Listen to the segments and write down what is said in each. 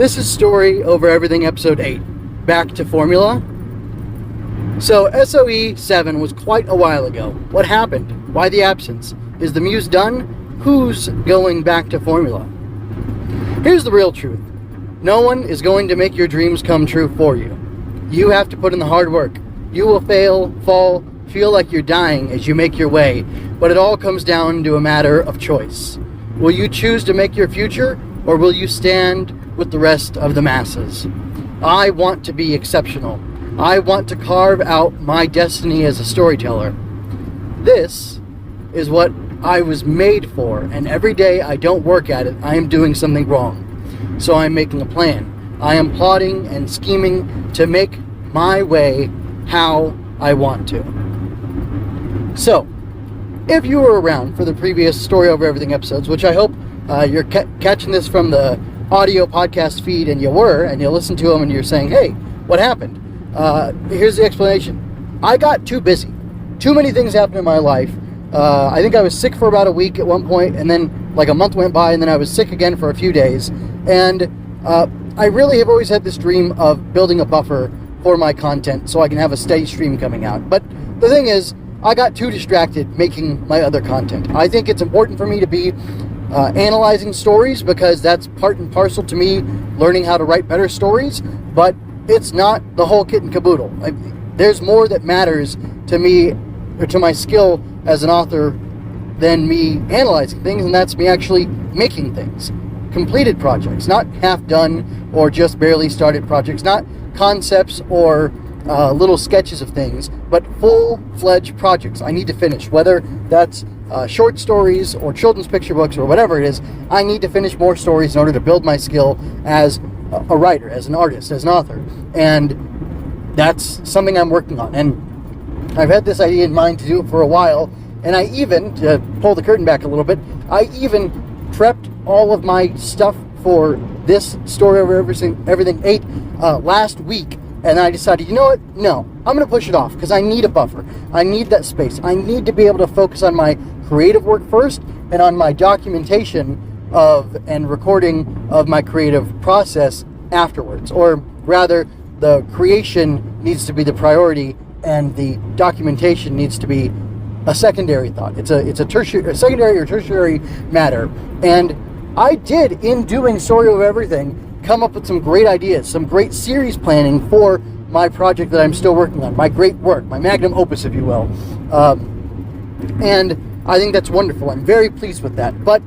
This is Story Over Everything, Episode 8, Back to Formula. So, SOE 7 was quite a while ago. What happened? Why the absence? Is the muse done? Who's going back to formula? Here's the real truth. No one is going to make your dreams come true for you. You have to put in the hard work. You will fail, fall, feel like you're dying as you make your way, but it all comes down to a matter of choice. Will you choose to make your future, or will you stand with the rest of the masses? I want to be exceptional. I want to carve out my destiny as a storyteller. This is what I was made for, and every day I don't work at it, I am doing something wrong. So I'm making a plan. I am plotting and scheming to make my way how I want to. So, if you were around for the previous Story Over Everything episodes, which I hope you're catching this from the audio podcast feed, and you were, and you listen to them and you're saying, hey, what happened? Here's the explanation. I got too busy. Too many things happened in my life. I think I was sick for about a week at one point, and then like a month went by, and then I was sick again for a few days. And I really have always had this dream of building a buffer for my content so I can have a steady stream coming out. But the thing is, I got too distracted making my other content. I think it's important for me to be analyzing stories, because that's part and parcel to me learning how to write better stories, but it's not the whole kit and caboodle. There's more that matters to me, or to my skill as an author, than me analyzing things, and that's me actually making things. Completed projects, not half done or just barely started projects, not concepts or little sketches of things, but full-fledged projects I need to finish, whether that's short stories or children's picture books or whatever it is. I need to finish more stories in order to build my skill as a writer, as an artist, as an author, and that's something I'm working on. And I've had this idea in mind to do it for a while, and I even, to pull the curtain back a little bit, I even prepped all of my stuff for this Story Over Everything 8 last week, and I decided, you know what, no, I'm going to push it off, because I need a buffer. I need that space. I need to be able to focus on my creative work first, and on my documentation of and recording of my creative process afterwards. Or rather, the creation needs to be the priority, and the documentation needs to be a secondary thought. It's a secondary or tertiary matter. And I did, in doing Story Over Everything, come up with some great ideas, some great series planning for my project that I'm still working on, my great work, my magnum opus, if you will. And I think that's wonderful. I'm very pleased with that. But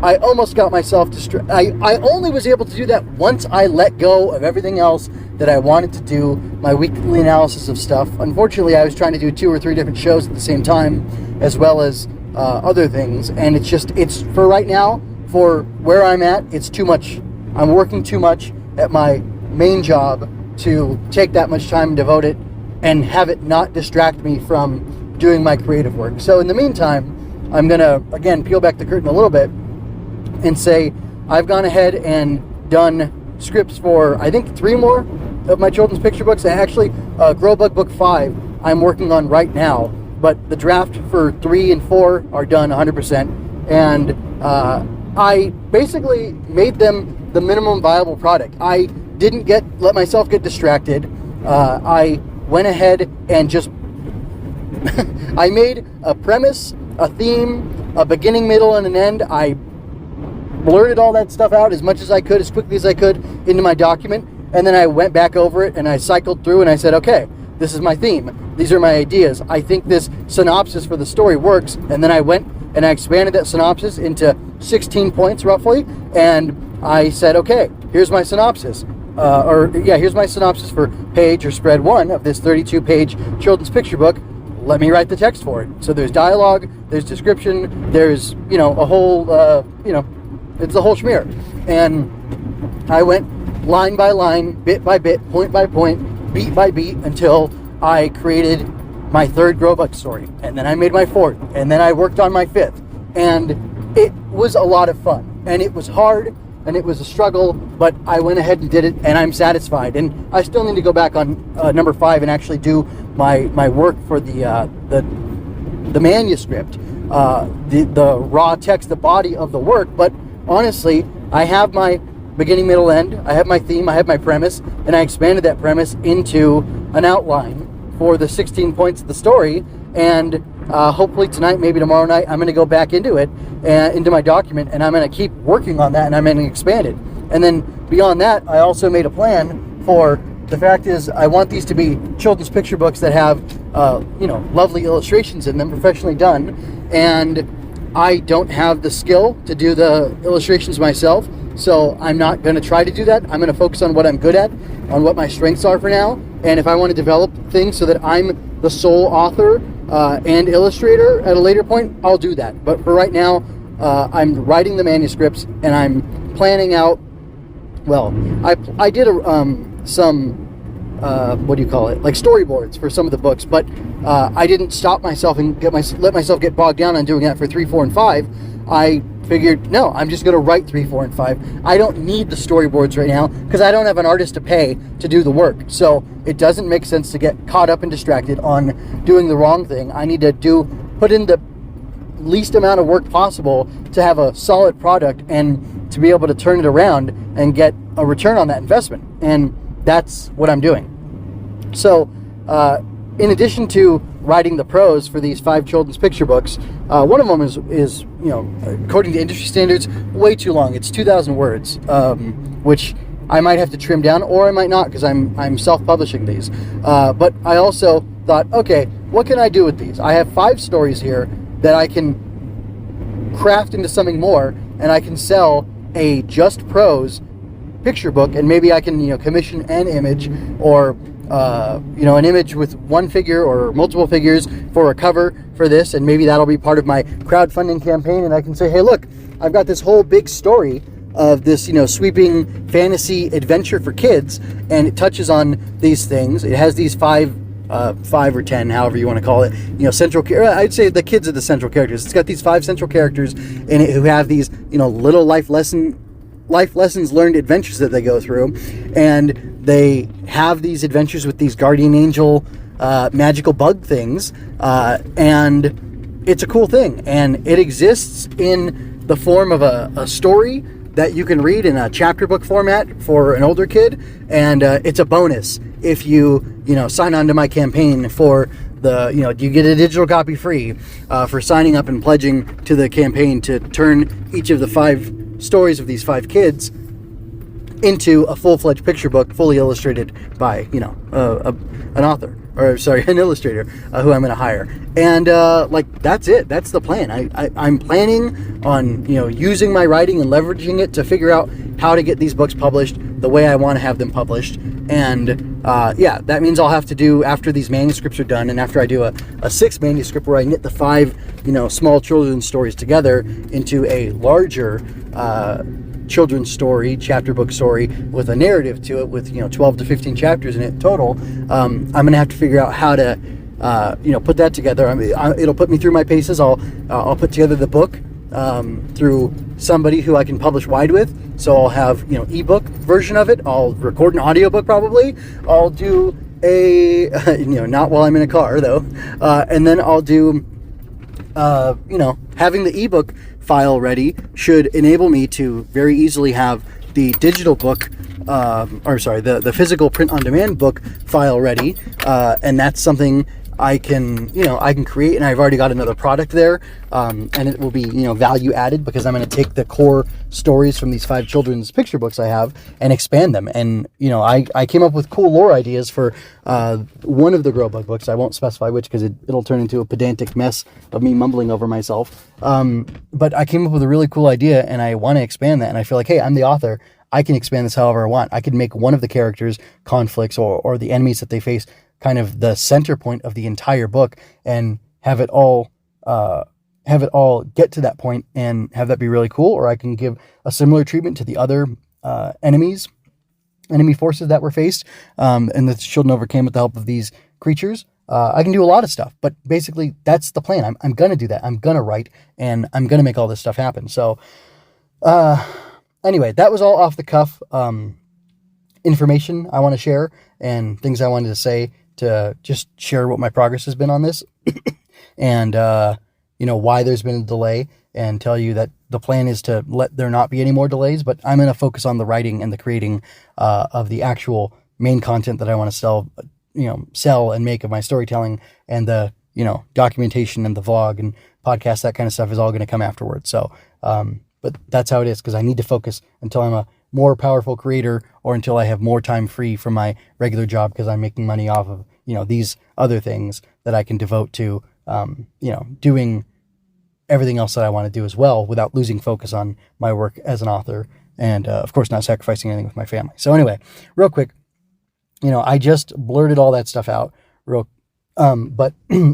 I almost got myself distracted. I only was able to do that once I let go of everything else that I wanted to do, my weekly analysis of stuff. Unfortunately, I was trying to do 2 or 3 different shows at the same time, as well as other things. And it's for right now, for where I'm at, it's too much. I'm working too much at my main job to take that much time and devote it and have it not distract me from doing my creative work. So in the meantime, I'm going to, again, peel back the curtain a little bit and say I've gone ahead and done scripts for, I think, 3 more of my children's picture books. And actually, Grow Bug Book 5 I'm working on right now, but the draft for 3 and 4 are done 100%. And I basically made them the minimum viable product. I didn't let myself get distracted. I went ahead and just I made a premise, a theme, a beginning, middle, and an end. I blurted all that stuff out as much as I could, as quickly as I could, into my document, and then I went back over it and I cycled through and I said, okay, this is my theme. These are my ideas. I think this synopsis for the story works. And then I went and I expanded that synopsis into 16 points roughly, and I said, okay, here's my synopsis. Here's my synopsis for page or spread 1 of this 32-page children's picture book. Let me write the text for it. So there's dialogue, there's description, there's, a whole, it's the whole schmear. And I went line by line, bit by bit, point by point, beat by beat, until I created my 3rd Grow Bug story. And then I made my 4th. And then I worked on my 5th. And it was a lot of fun. And it was hard, and it was a struggle, but I went ahead and did it, and I'm satisfied. And I still need to go back on number 5 and actually do my work for the manuscript, the raw text, the body of the work. But honestly, I have my beginning, middle, end. I have my theme, I have my premise, and I expanded that premise into an outline for the 16 points of the story. And hopefully tonight, maybe tomorrow night, I'm going to go back into it, into my document, and I'm going to keep working on that, and I'm going to expand it. And then beyond that, I also made a plan for, the fact is, I want these to be children's picture books that have, lovely illustrations in them, professionally done. And I don't have the skill to do the illustrations myself, so I'm not going to try to do that. I'm going to focus on what I'm good at, on what my strengths are for now. And if I want to develop things so that I'm the sole author and illustrator at a later point, I'll do that. But for right now, I'm writing the manuscripts, and I'm planning out. Well, I did some like storyboards for some of the books, but I didn't stop myself and let myself get bogged down on doing that for 3, 4, and 5. I figured, no, I'm just going to write 3, 4, and 5. I don't need the storyboards right now because I don't have an artist to pay to do the work. So it doesn't make sense to get caught up and distracted on doing the wrong thing. I need to put in the least amount of work possible to have a solid product and to be able to turn it around and get a return on that investment. And that's what I'm doing. So, in addition to writing the prose for these 5 children's picture books, one of them is according to industry standards, way too long. It's 2,000 words, which I might have to trim down, or I might not, because I'm self-publishing these. But I also thought, okay, what can I do with these? I have 5 stories here that I can craft into something more, and I can sell a just prose picture book, and maybe I can commission an image, or an image with one figure or multiple figures for a cover for this, and maybe that'll be part of my crowdfunding campaign, and I can say, hey, look, I've got this whole big story of this sweeping fantasy adventure for kids, and it touches on these things. It has these 5 or 10, however you want to call it, central. I'd say the kids are the central characters. It's got these 5 central characters in it who have these little life lessons learned adventures that they go through, and they have these adventures with these guardian angel magical bug things, and it's a cool thing, and it exists in the form of a story that you can read in a chapter book format for an older kid, and it's a bonus if you sign on to my campaign for the you get a digital copy free for signing up and pledging to the campaign to turn each of the 5 stories of these 5 kids into a full-fledged picture book, fully illustrated by an author, or sorry, an illustrator who I'm going to hire. And that's it. That's the plan. I'm planning on using my writing and leveraging it to figure out how to get these books published the way I want to have them published. And that means I'll have to do, after these manuscripts are done, and after I do a 6th manuscript where I knit the 5 small children's stories together into a larger children's story, chapter book story with a narrative to it, with 12 to 15 chapters in it total. I'm gonna have to figure out how to put that together. It'll put me through my paces. I'll put together the book through somebody who I can publish wide with. So I'll have ebook version of it. I'll record an audiobook probably. I'll do a not while I'm in a car though, and then I'll do having the ebook file ready should enable me to very easily have the digital book, the physical print-on-demand book file ready, and that's something I can create, and I've already got another product there, and it will be value added because I'm going to take the core stories from these 5 children's picture books I have and expand them. And I came up with cool lore ideas for one of the Grow Bug books. I won't specify which because it'll turn into a pedantic mess of me mumbling over myself. But I came up with a really cool idea, and I want to expand that. And I feel like, hey, I'm the author. I can expand this however I want. I can make one of the characters' conflicts or the enemies that they face kind of the center point of the entire book, and have it all get to that point and have that be really cool. Or I can give a similar treatment to the other enemy forces that were faced, and the children overcame with the help of these creatures. I can do a lot of stuff, but basically that's the plan. I'm going to do that. I'm going to write, and I'm going to make all this stuff happen. So anyway, that was all off the cuff information I want to share and things I wanted to say to just share what my progress has been on this. And why there's been a delay and tell you that the plan is to let there not be any more delays, but I'm going to focus on the writing and the creating of the actual main content that I want to sell and make of my storytelling, and the, documentation and the vlog and podcast, that kind of stuff is all going to come afterwards. So, but that's how it is, because I need to focus until I'm a more powerful creator, or until I have more time free from my regular job, because I'm making money off of, these other things that I can devote to, doing everything else that I want to do as well, without losing focus on my work as an author, and of course not sacrificing anything with my family. So anyway, real quick, I just blurted all that stuff out but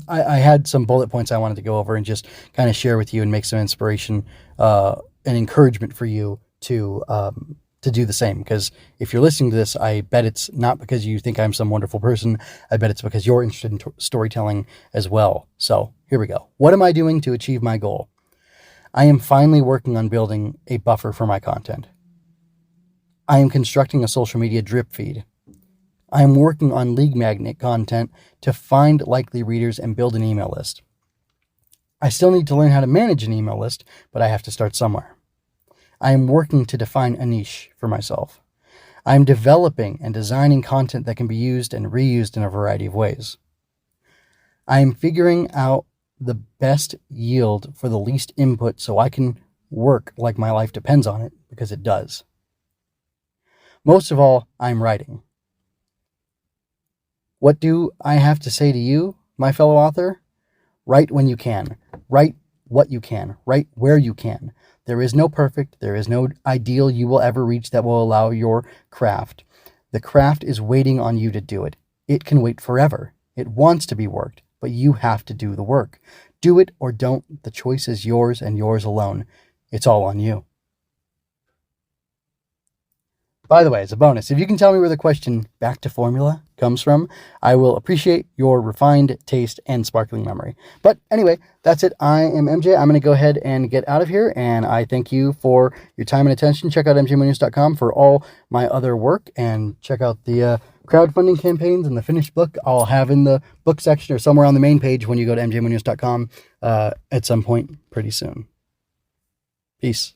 I had some bullet points I wanted to go over and just kind of share with you and make some inspiration and encouragement for you to do the same. Because if you're listening to this, I bet it's not because you think I'm some wonderful person. I bet it's because you're interested in storytelling as well. So here we go. What am I doing to achieve my goal? I am finally working on building a buffer for my content. I am constructing a social media drip feed. I am working on lead magnet content to find likely readers and build an email list. I still need to learn how to manage an email list, but I have to start somewhere. I am working to define a niche for myself. I am developing and designing content that can be used and reused in a variety of ways. I am figuring out the best yield for the least input so I can work like my life depends on it, because it does. Most of all, I'm writing. What do I have to say to you, my fellow author? Write when you can. Write what you can. Write where you can. There is no perfect. There is no ideal you will ever reach that will allow your craft. The craft is waiting on you to do it. It can wait forever. It wants to be worked, but you have to do the work. Do it or don't. The choice is yours and yours alone. It's all on you. By the way, as a bonus, if you can tell me where the question "back to formula" comes from, I will appreciate your refined taste and sparkling memory. But anyway, that's it. I am MJ. I'm going to go ahead and get out of here, and I thank you for your time and attention. Check out mjmunoz.com for all my other work, and check out the crowdfunding campaigns and the finished book I'll have in the book section or somewhere on the main page when you go to mjmunoz.com at some point pretty soon. Peace.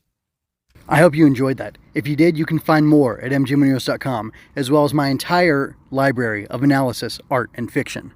I hope you enjoyed that. If you did, you can find more at mjmunoz.com, as well as my entire library of analysis, art, and fiction.